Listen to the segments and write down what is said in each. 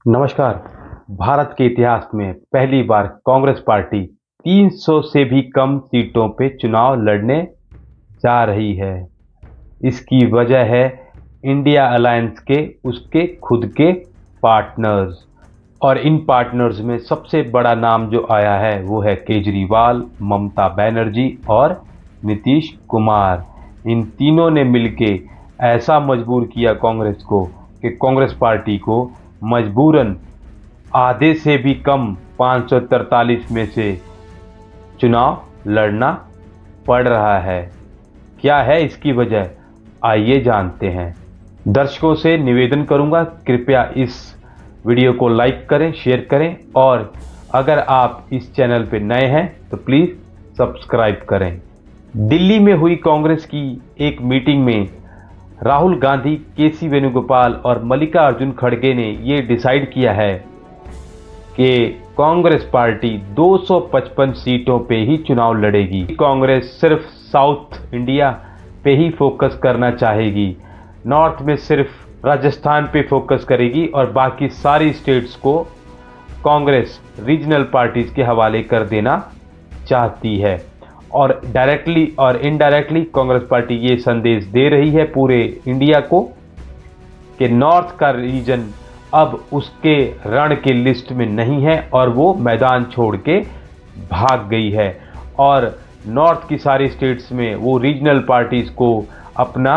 नमस्कार। भारत के इतिहास में पहली बार कांग्रेस पार्टी 300 से भी कम सीटों पे चुनाव लड़ने जा रही है। इसकी वजह है इंडिया अलायंस के उसके खुद के पार्टनर्स, और इन पार्टनर्स में सबसे बड़ा नाम जो आया है वो है केजरीवाल, ममता बनर्जी और नीतीश कुमार। इन तीनों ने मिलके ऐसा मजबूर किया कांग्रेस को कि कांग्रेस पार्टी को मजबूरन आधे से भी कम 543 में से चुनाव लड़ना पड़ रहा है। क्या है इसकी वजह, आइए जानते हैं। दर्शकों से निवेदन करूंगा, कृपया इस वीडियो को लाइक करें, शेयर करें, और अगर आप इस चैनल पर नए हैं तो प्लीज़ सब्सक्राइब करें। दिल्ली में हुई कांग्रेस की एक मीटिंग में राहुल गांधी, केसी वेणुगोपाल और मल्लिकार्जुन खड़गे ने ये डिसाइड किया है कि कांग्रेस पार्टी 255 सीटों पे ही चुनाव लड़ेगी। कांग्रेस सिर्फ साउथ इंडिया पे ही फोकस करना चाहेगी, नॉर्थ में सिर्फ राजस्थान पे फोकस करेगी और बाकी सारी स्टेट्स को कांग्रेस रीजनल पार्टीज के हवाले कर देना चाहती है। और डायरेक्टली और इनडायरेक्टली कांग्रेस पार्टी ये संदेश दे रही है पूरे इंडिया को कि नॉर्थ का रीजन अब उसके रण के लिस्ट में नहीं है और वो मैदान छोड़ के भाग गई है, और नॉर्थ की सारी स्टेट्स में वो रीजनल पार्टीज को अपना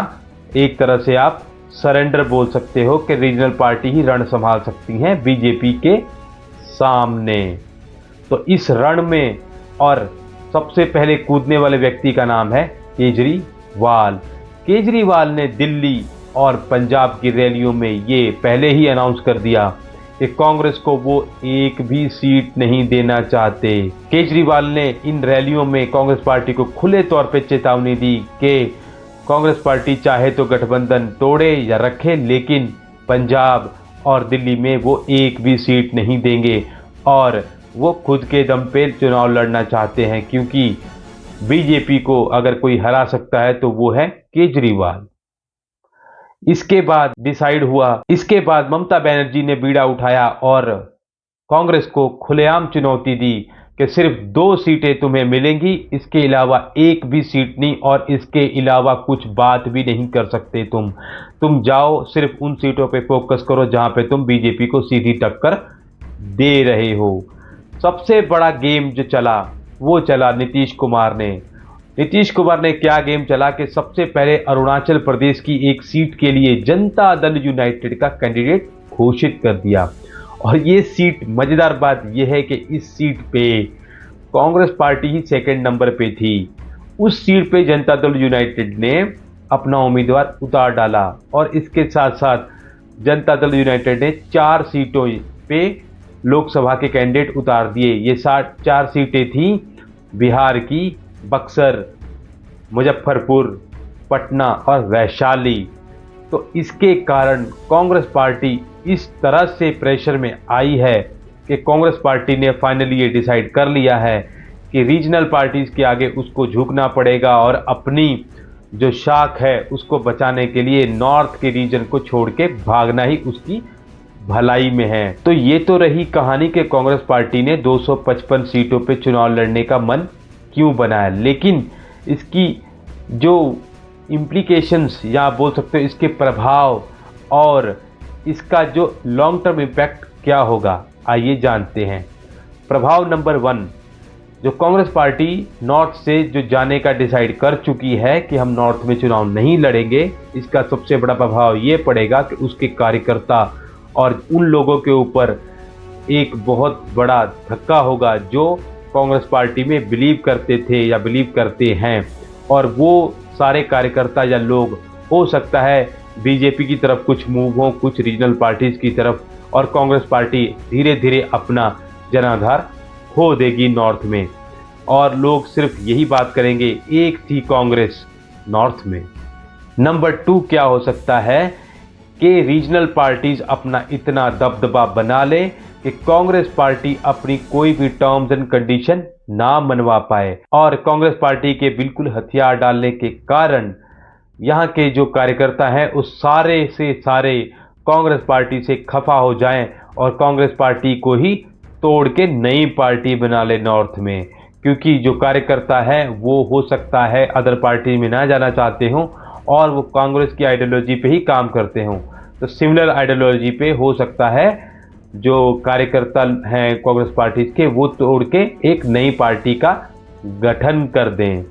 एक तरह से आप सरेंडर बोल सकते हो कि रीजनल पार्टी ही रण संभाल सकती हैं बीजेपी के सामने। तो इस रण में और सबसे पहले कूदने वाले व्यक्ति का नाम है केजरीवाल। केजरीवाल ने दिल्ली और पंजाब की रैलियों में ये पहले ही अनाउंस कर दिया कि कांग्रेस को वो एक भी सीट नहीं देना चाहते। केजरीवाल ने इन रैलियों में कांग्रेस पार्टी को खुले तौर पे चेतावनी दी कि कांग्रेस पार्टी चाहे तो गठबंधन तोड़े या रखे, लेकिन पंजाब और दिल्ली में वो एक भी सीट नहीं देंगे, और वो खुद के दम पे चुनाव लड़ना चाहते हैं, क्योंकि बीजेपी को अगर कोई हरा सकता है तो वो है केजरीवाल। इसके बाद डिसाइड हुआ, इसके बाद ममता बनर्जी ने बीड़ा उठाया और कांग्रेस को खुलेआम चुनौती दी कि सिर्फ 2 सीटें तुम्हें मिलेंगी, इसके अलावा एक भी सीट नहीं, और इसके अलावा कुछ बात भी नहीं कर सकते तुम जाओ, सिर्फ उन सीटों पे फोकस करो जहां पे तुम बीजेपी को सीधी टक्कर दे रहे हो। सबसे बड़ा गेम जो चला वो चला नीतीश कुमार ने क्या गेम चला कि सबसे पहले अरुणाचल प्रदेश की एक सीट के लिए जनता दल यूनाइटेड का कैंडिडेट घोषित कर दिया। और ये सीट, मजेदार बात यह है कि इस सीट पे कांग्रेस पार्टी ही सेकंड नंबर पे थी। उस सीट पे जनता दल यूनाइटेड ने अपना उम्मीदवार उतार डाला, और इसके साथ साथ जनता दल यूनाइटेड ने 4 सीटों पे लोकसभा के कैंडिडेट उतार दिए। ये 4 सीटें थी बिहार की, बक्सर, मुजफ्फरपुर, पटना और वैशाली। तो इसके कारण कांग्रेस पार्टी इस तरह से प्रेशर में आई है कि कांग्रेस पार्टी ने फाइनली ये डिसाइड कर लिया है कि रीजनल पार्टीज के आगे उसको झुकना पड़ेगा, और अपनी जो शाख है उसको बचाने के लिए नॉर्थ के रीजन को छोड़ के भागना ही उसकी भलाई में है। तो ये तो रही कहानी कि कांग्रेस पार्टी ने 255 सीटों पे चुनाव लड़ने का मन क्यों बनाया, लेकिन इसकी जो इम्प्लीकेशंस या बोल सकते हो इसके प्रभाव और इसका जो लॉन्ग टर्म इम्पैक्ट क्या होगा, आइए जानते हैं। प्रभाव नंबर 1, जो कांग्रेस पार्टी नॉर्थ से जो जाने का डिसाइड कर चुकी है कि हम नॉर्थ में चुनाव नहीं लड़ेंगे, इसका सबसे बड़ा प्रभाव ये पड़ेगा कि उसके कार्यकर्ता और उन लोगों के ऊपर एक बहुत बड़ा धक्का होगा जो कांग्रेस पार्टी में बिलीव करते थे या बिलीव करते हैं, और वो सारे कार्यकर्ता या लोग हो सकता है बीजेपी की तरफ कुछ मूव हो, कुछ रीजनल पार्टीज की तरफ, और कांग्रेस पार्टी धीरे धीरे अपना जनाधार खो देगी नॉर्थ में, और लोग सिर्फ यही बात करेंगे एक थी कांग्रेस नॉर्थ में। नंबर 2 क्या हो सकता है कि रीजनल पार्टीज अपना इतना दबदबा बना ले कि कांग्रेस पार्टी अपनी कोई भी टर्म्स एंड कंडीशन ना मनवा पाए, और कांग्रेस पार्टी के बिल्कुल हथियार डालने के कारण यहाँ के जो कार्यकर्ता हैं उस सारे से सारे कांग्रेस पार्टी से खफा हो जाएं और कांग्रेस पार्टी को ही तोड़ के नई पार्टी बना ले नॉर्थ में, क्योंकि जो कार्यकर्ता है वो हो सकता है अदर पार्टी में ना जाना चाहते हों और वो कांग्रेस की आइडियोलॉजी पे ही काम करते हों। तो सिमिलर आइडियोलॉजी पे हो सकता है जो कार्यकर्ता हैं कांग्रेस पार्टी के वो तोड़ के एक नई पार्टी का गठन कर दें।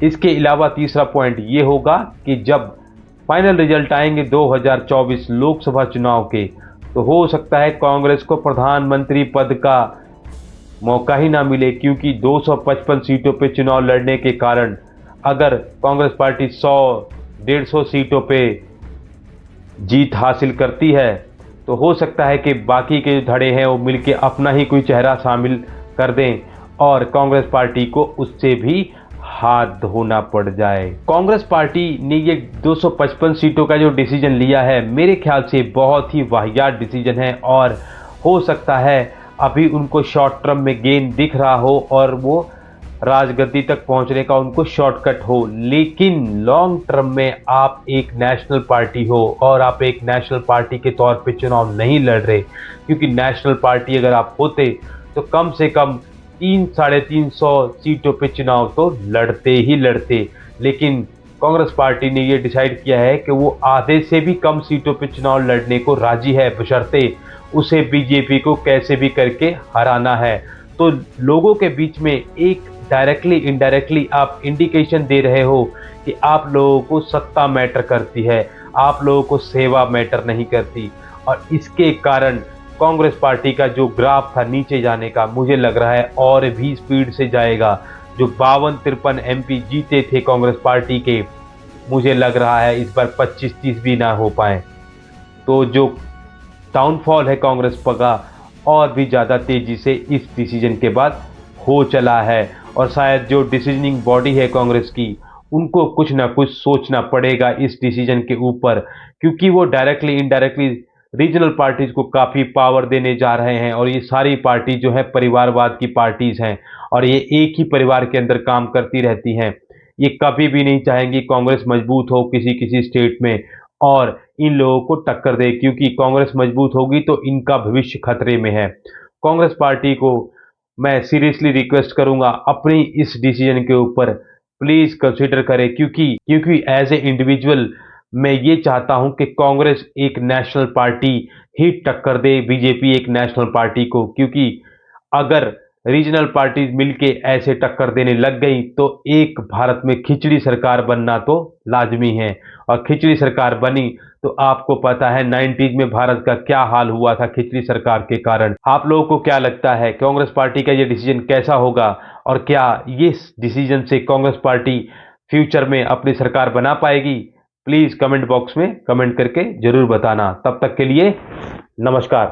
इसके अलावा तीसरा पॉइंट ये होगा कि जब फाइनल रिजल्ट आएंगे 2024 लोकसभा चुनाव के, तो हो सकता है कांग्रेस को प्रधानमंत्री पद का मौका ही ना मिले, क्योंकि 255 सीटों पे चुनाव लड़ने के कारण अगर कांग्रेस पार्टी 100-150 सीटों पे जीत हासिल करती है तो हो सकता है कि बाकी के जो धड़े हैं वो मिलके अपना ही कोई चेहरा शामिल कर दें और कांग्रेस पार्टी को उससे भी हाथ धोना पड़ जाए। कांग्रेस पार्टी ने ये 255 सीटों का जो डिसीजन लिया है मेरे ख्याल से बहुत ही वाहियात डिसीजन है और हो सकता है अभी उनको शॉर्ट टर्म में गेन दिख रहा हो और वो राजगद्दी तक पहुंचने का उनको शॉर्टकट हो, लेकिन लॉन्ग टर्म में आप एक नेशनल पार्टी हो और आप एक नेशनल पार्टी के तौर पे चुनाव नहीं लड़ रहे, क्योंकि नेशनल पार्टी अगर आप होते तो कम से कम 300-350 सीटों पे चुनाव तो लड़ते ही लड़ते। लेकिन कांग्रेस पार्टी ने ये डिसाइड किया है कि वो आधे से भी कम सीटों पे चुनाव लड़ने को राजी है, बशर्ते उसे बीजेपी को कैसे भी करके हराना है। तो लोगों के बीच में एक डायरेक्टली इनडायरेक्टली आप इंडिकेशन दे रहे हो कि आप लोगों को सत्ता मैटर करती है, आप लोगों को सेवा मैटर नहीं करती। और इसके कारण कांग्रेस पार्टी का जो ग्राफ था नीचे जाने का, मुझे लग रहा है और भी स्पीड से जाएगा। जो 52-53 एमपी जीते थे कांग्रेस पार्टी के, मुझे लग रहा है इस बार 25-30 भी ना हो पाए। तो जो डाउनफॉल है कांग्रेस का और भी ज़्यादा तेज़ी से इस डिसीजन के बाद हो चला है और शायद जो डिसीजनिंग बॉडी है कांग्रेस की, उनको कुछ ना कुछ सोचना पड़ेगा इस डिसीजन के ऊपर, क्योंकि वो डायरेक्टली इनडायरेक्टली रीजनल पार्टीज को काफ़ी पावर देने जा रहे हैं और ये सारी पार्टी जो है परिवारवाद की पार्टीज हैं और ये एक ही परिवार के अंदर काम करती रहती हैं। ये कभी भी नहीं चाहेंगी कांग्रेस मजबूत हो किसी किसी स्टेट में और इन लोगों को टक्कर दे, क्योंकि कांग्रेस मजबूत होगी तो इनका भविष्य खतरे में है। कांग्रेस पार्टी को मैं सीरियसली रिक्वेस्ट करूंगा अपनी इस डिसीजन के ऊपर प्लीज कंसीडर करें, क्योंकि एज ए इंडिविजुअल मैं ये चाहता हूं कि कांग्रेस एक नेशनल पार्टी ही टक्कर दे बीजेपी एक नेशनल पार्टी को, क्योंकि अगर रीजनल पार्टीज मिलके ऐसे टक्कर देने लग गई तो एक भारत में खिचड़ी सरकार बनना तो लाजमी है। और खिचड़ी सरकार बनी तो आपको पता है 90s में भारत का क्या हाल हुआ था खिचड़ी सरकार के कारण। आप लोगों को क्या लगता है कांग्रेस पार्टी का ये डिसीजन कैसा होगा और क्या ये डिसीजन से कांग्रेस पार्टी फ्यूचर में अपनी सरकार बना पाएगी? प्लीज कमेंट बॉक्स में कमेंट करके जरूर बताना। तब तक के लिए नमस्कार।